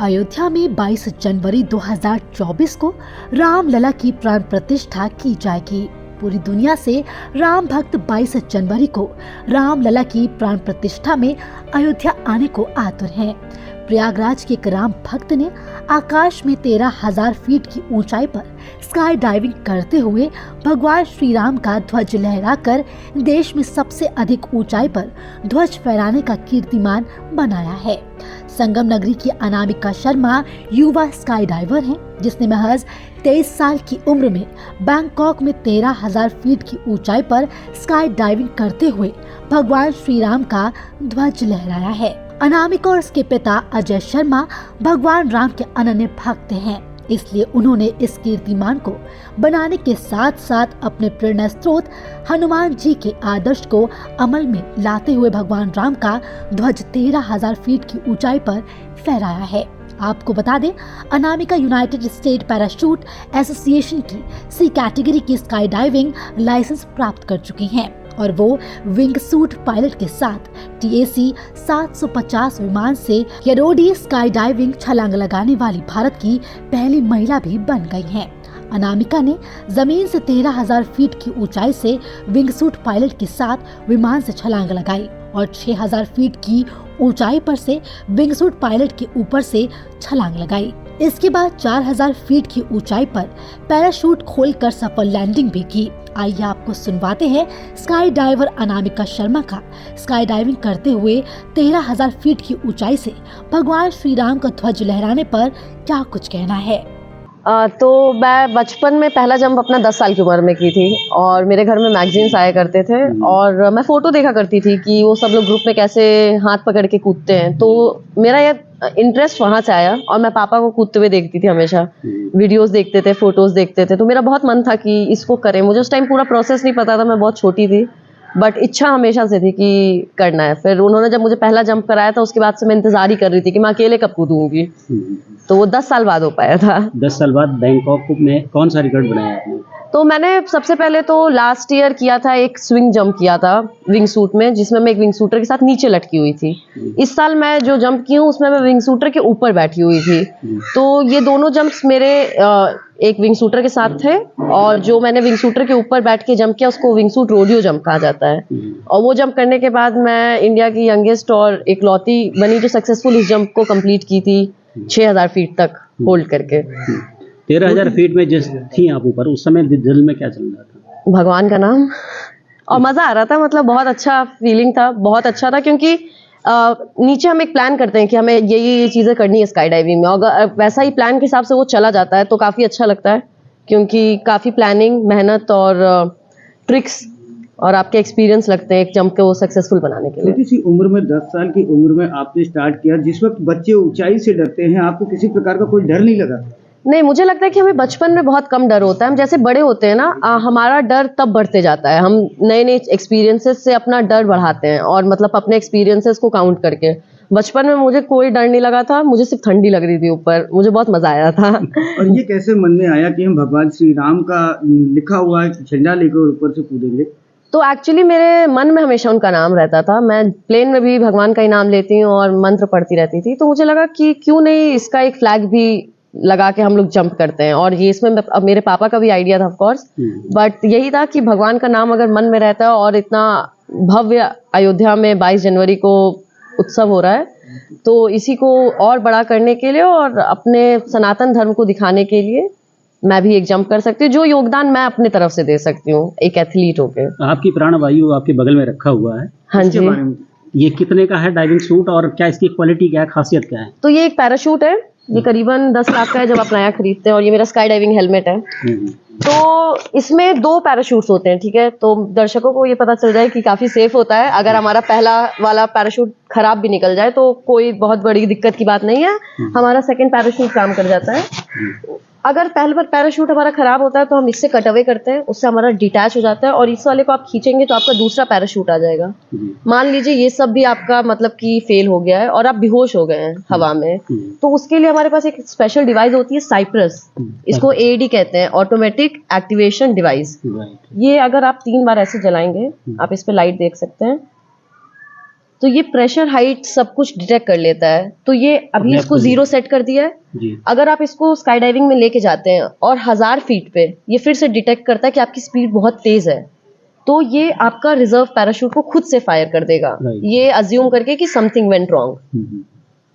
अयोध्या में 22 जनवरी 2024 को रामलला की प्राण प्रतिष्ठा की जाएगी। पूरी दुनिया से राम भक्त 22 जनवरी को रामलला की प्राण प्रतिष्ठा में अयोध्या आने को आतुर हैं। प्रयागराज के एक राम भक्त ने आकाश में 13,000 फीट की ऊंचाई पर स्काई डाइविंग करते हुए भगवान श्री राम का ध्वज लहराकर देश में सबसे अधिक ऊंचाई पर ध्वज फहराने का कीर्तिमान बनाया है। संगम नगरी की अनामिका शर्मा युवा स्काई डाइवर हैं, जिसने महज 23 साल की उम्र में बैंकॉक में 13,000 फीट की ऊंचाई पर स्काई डाइविंग करते हुए भगवान श्री राम का ध्वज लहराया है। अनामिका और उसके पिता अजय शर्मा भगवान राम के अनन्य भक्त हैं, इसलिए उन्होंने इस कीर्तिमान को बनाने के साथ साथ अपने प्रेरणा स्रोत हनुमान जी के आदर्श को अमल में लाते हुए भगवान राम का ध्वज 13,000 फीट की ऊंचाई पर फहराया है। आपको बता दें, Anamika United state parachute association की सी कैटेगरी की स्काई डाइविंग लाइसेंस प्राप्त कर चुकी हैं और वो विंग सूट पायलट के साथ TAC 750 विमान से येरोडी स्काई डाइविंग छलांग लगाने वाली भारत की पहली महिला भी बन गई हैं। अनामिका ने जमीन से 13,000 फीट की ऊंचाई से विंग सूट पायलट के साथ विमान से छलांग लगाई और 6,000 फीट की ऊंचाई पर से विंग सूट पायलट के ऊपर से छलांग लगाई। इसके बाद 4,000 फीट की ऊंचाई पर पैराशूट खोलकर सफल लैंडिंग भी की। आइए आपको सुनवाते हैं स्काई डाइवर अनामिका शर्मा का स्काई डाइविंग करते हुए 13,000 फीट की ऊंचाई से भगवान श्री राम का ध्वज लहराने पर क्या कुछ कहना है। तो मैं बचपन में पहला जंप अपना 10 साल की उम्र में की थी और मेरे घर में मैगजीन्स आया करते थे और मैं फोटो देखा करती थी कि वो सब लोग ग्रुप में कैसे हाथ पकड़ के कूदते हैं। तो मेरा ये इंटरेस्ट वहाँ से आया और मैं पापा को कूदते हुए देखती थी, हमेशा वीडियोस देखते थे, फोटोज देखते थे। तो मेरा बहुत मन था कि इसको करें। मुझे उस टाइम पूरा प्रोसेस नहीं पता था, मैं बहुत छोटी थी, बट इच्छा हमेशा से थी कि करना है। फिर उन्होंने जब मुझे पहला जंप कराया था, उसके बाद से मैं इंतजार ही कर रही थी कि मैं अकेले कब कूदूंगी। तो वो 10 साल बाद हो पाया था। 10 साल बाद बैंकॉक में कौन सा रिकॉर्ड बनाया आपने? तो मैंने सबसे पहले तो लास्ट ईयर किया था, एक स्विंग जंप किया था विंग सूट में, जिसमें मैं एक विंग सूटर के साथ नीचे लटकी हुई थी। इस साल मैं जो जंप की हूँ उसमें मैं विंग सूटर के ऊपर बैठी हुई थी। तो ये दोनों जंप्स मेरे एक विंग सूटर के साथ थे और जो मैंने विंग सूटर के ऊपर बैठ के जंप किया उसको विंग सूट रोडियो जंप कहा जाता है। और वो जंप करने के बाद मैं इंडिया की यंगेस्ट और इकलौती बनी जो सक्सेसफुल इस जंप को कंप्लीट की थी 6,000 फीट तक होल्ड करके। 13,000 फीट में जिस थी आप ऊपर, उस समय दिल में क्या चल रहा था? भगवान का नाम और मजा आ रहा था। मतलब बहुत अच्छा फीलिंग था, बहुत अच्छा था, क्योंकि नीचे हम एक प्लान करते हैं कि हमें ये चीजें करनी है स्काई डाइविंग में, अगर वैसा ही प्लान के हिसाब से वो चला जाता है तो काफी अच्छा लगता है, क्योंकि काफी प्लानिंग, मेहनत और ट्रिक्स और आपके एक्सपीरियंस लगते हैं एक जंप को सक्सेसफुल बनाने के लिए। छोटी सी उम्र में 10 साल की उम्र में आपने स्टार्ट किया। जिस वक्त बच्चे ऊंचाई से डरते हैं, आपको किसी प्रकार का कोई डर नहीं लगा? नहीं, मुझे लगता है कि हमें बचपन में बहुत कम डर होता है। हम जैसे बड़े होते हैं ना, हमारा डर तब बढ़ते जाता है। हम नए नए एक्सपीरियंसेस से अपना डर बढ़ाते हैं और मतलब अपने एक्सपीरियंसेस को काउंट करके। बचपन में मुझे कोई डर नहीं लगा था, मुझे सिर्फ ठंडी लग रही थी ऊपर, मुझे बहुत मजा आया था। और ये कैसे मन में आया कि हम भगवान श्री राम का लिखा हुआ झंडा लेकर ऊपर से कूदेंगे? तो एक्चुअली मेरे मन में हमेशा उनका नाम रहता था। मैं प्लेन में भी भगवान का ही नाम लेती हूँ और मंत्र पढ़ती रहती थी। तो मुझे लगा कि क्यों नहीं इसका एक फ्लैग भी लगा के हम लोग जंप करते हैं। और ये इसमें अब मेरे पापा का भी आइडिया था ऑफ कोर्स, बट यही था कि भगवान का नाम अगर मन में रहता है और इतना भव्य अयोध्या में 22 जनवरी को उत्सव हो रहा है, तो इसी को और बड़ा करने के लिए और अपने सनातन धर्म को दिखाने के लिए मैं भी एक जंप कर सकती हूँ, जो योगदान मैं अपने तरफ से दे सकती हूँ एक एथलीट होके। आपकी प्राण वायु आपके बगल में रखा हुआ है। हाँ जी। ये कितने का है डाइविंग सूट और क्या इसकी क्वालिटी, क्या है, खासियत क्या है? तो ये एक पैराशूट है, ये करीबन 10 लाख का है जब आप नया खरीदते हैं। और ये मेरा स्काई डाइविंग हेलमेट है। तो इसमें 2 पैराशूट्स होते हैं, ठीक है। तो दर्शकों को ये पता चल जाए कि काफी सेफ होता है। अगर हमारा पहला वाला पैराशूट खराब भी निकल जाए तो कोई बहुत बड़ी दिक्कत की बात नहीं है, हमारा सेकंड पैराशूट काम कर जाता है। अगर पहले बार पैराशूट हमारा खराब होता है तो हम इससे कट अवे करते हैं, उससे हमारा डिटैच हो जाता है और इस वाले को आप खींचेंगे तो आपका दूसरा पैराशूट आ जाएगा। मान लीजिए ये सब भी आपका मतलब कि फेल हो गया है और आप बेहोश हो गए हैं हवा में, तो उसके लिए हमारे पास एक स्पेशल डिवाइस होती है, साइप्रस। इसको AED कहते हैं, ऑटोमेटिक एक्टिवेशन डिवाइस। ये अगर आप 3 बार ऐसे जलाएंगे, आप इस पे लाइट देख सकते हैं, तो ये प्रेशर, हाइट सब कुछ डिटेक्ट कर लेता है। तो ये अभी अपने आप इसको को 0 सेट कर दिया है। जी अगर आप इसको स्काई डाइविंग में लेके जाते हैं और 1000 फीट पे ये फिर से डिटेक्ट करता है कि आपकी स्पीड बहुत तेज है, तो ये आपका रिजर्व पैराशूट को खुद से फायर कर देगा, Right. ये अज्यूम करके कि समथिंग वेंट रॉन्ग। हम्म,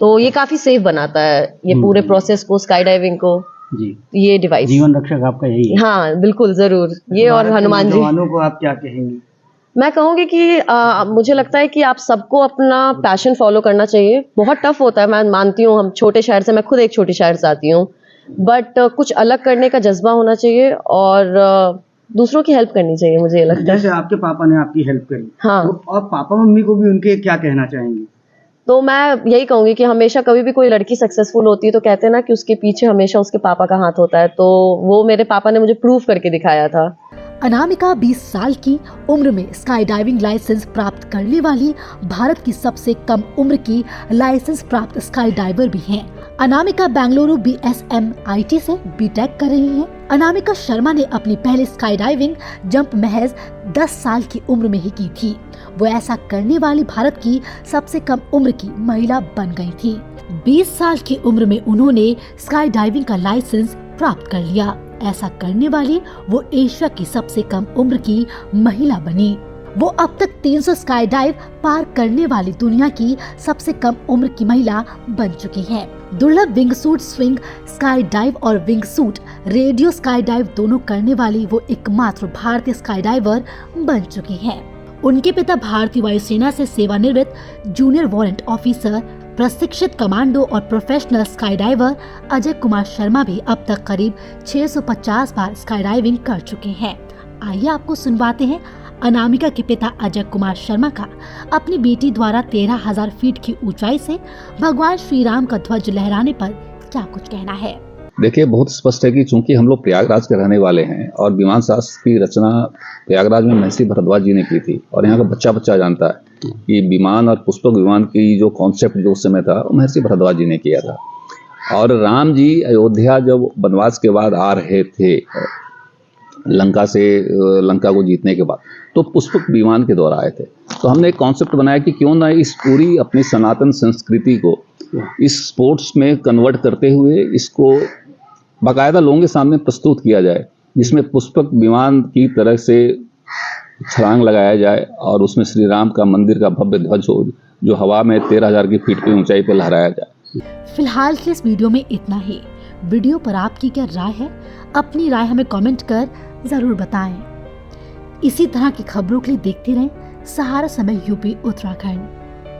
तो ये काफी सेफ बनाता है ये पूरे प्रोसेस को, स्काई डाइविंग को, जी ये डिवाइस। जीवन रक्षक आपका यही है। हाँ बिल्कुल, जरूर। ये और भारत के हनुमान जी, नौजवानों को आप क्या कहेंगी? मैं कहूँगी कि मुझे लगता है कि आप सबको अपना पैशन फॉलो करना चाहिए। बहुत टफ होता है, मैं मानती हूँ, हम छोटे शहर से, मैं खुद एक छोटे शहर से आती हूँ, बट कुछ अलग करने का जज्बा होना चाहिए और दूसरों की हेल्प करनी चाहिए, मुझे ये लगता है। जैसे आपके पापा ने आपकी हेल्प करी, हाँ। तो और पापा मम्मी को भी उनके क्या कहना चाहेंगे? तो मैं यही कहूंगी कि हमेशा कभी भी कोई लड़की सक्सेसफुल होती है तो कहते हैं ना कि उसके पीछे हमेशा उसके पापा का हाथ होता है, तो वो मेरे पापा ने मुझे प्रूव करके दिखाया था। अनामिका 20 साल की उम्र में स्काई डाइविंग लाइसेंस प्राप्त करने वाली भारत की सबसे कम उम्र की लाइसेंस प्राप्त स्काई डाइवर भी हैं। अनामिका बेंगलुरु BSMIT से बीटेक कर रही हैं। अनामिका शर्मा ने अपनी पहली स्काई डाइविंग जंप महज 10 साल की उम्र में ही की थी। वो ऐसा करने वाली भारत की सबसे कम उम्र की महिला बन गई थी। 20 साल की उम्र में उन्होंने स्काई डाइविंग का लाइसेंस प्राप्त कर लिया। ऐसा करने वाली वो एशिया की सबसे कम उम्र की महिला बनी। वो अब तक 300 स्काई डाइव पार करने वाली दुनिया की सबसे कम उम्र की महिला बन चुकी है। दुर्लभ wing suit swing sky dive और wing suit radio sky dive दोनों करने वाली वो एकमात्र भारतीय स्काई डाइवर बन चुकी है। उनके पिता भारतीय वायुसेना से सेवानिवृत्त जूनियर वारंट ऑफिसर, प्रशिक्षित कमांडो और professional skydiver Ajay Kumar Sharma भी अब तक करीब 650 बार स्काई डाइविंग कर चुके हैं। आइए आपको सुनवाते हैं अनामिका के पिता अजय कुमार शर्मा का अपनी बेटी द्वारा 13,000 फीट की ऊंचाई से भगवान श्री राम का ध्वज लहराने पर क्या कुछ कहना है। देखिए, बहुत स्पष्ट है कि चूंकि हम लोग प्रयागराज के रहने वाले हैं और विमान शास्त्र की रचना प्रयागराज में महर्षि भरद्वाज जी ने की थी, और यहाँ का बच्चा बच्चा जानता है कि विमान और पुष्पक विमान की जो कॉन्सेप्ट जो उस समय था वो महर्षि भरद्वाज जी ने किया था। और राम जी अयोध्या जब वनवास के बाद आ रहे थे लंका को जीतने के बाद, तो पुष्पक विमान के द्वारा आए थे। तो हमने एक कॉन्सेप्ट बनाया कि क्यों ना इस पूरी अपनी सनातन संस्कृति को इस स्पोर्ट्स में कन्वर्ट करते हुए इसको बाकायदा लोगों के सामने प्रस्तुत किया जाए, जिसमें पुष्पक विमान की तरह से छलांग लगाया जाए और उसमें श्री राम का मंदिर का भव्य ध्वज हो जो हवा में 13,000 की फीट की ऊंचाई पर लहराया जाए। फिलहाल के इस वीडियो में इतना ही। वीडियो पर आपकी क्या राय है? अपनी राय हमें कमेंट कर जरूर बताएं। इसी तरह की खबरों के लिए देखते रहें सहारा समय यूपी उत्तराखंड।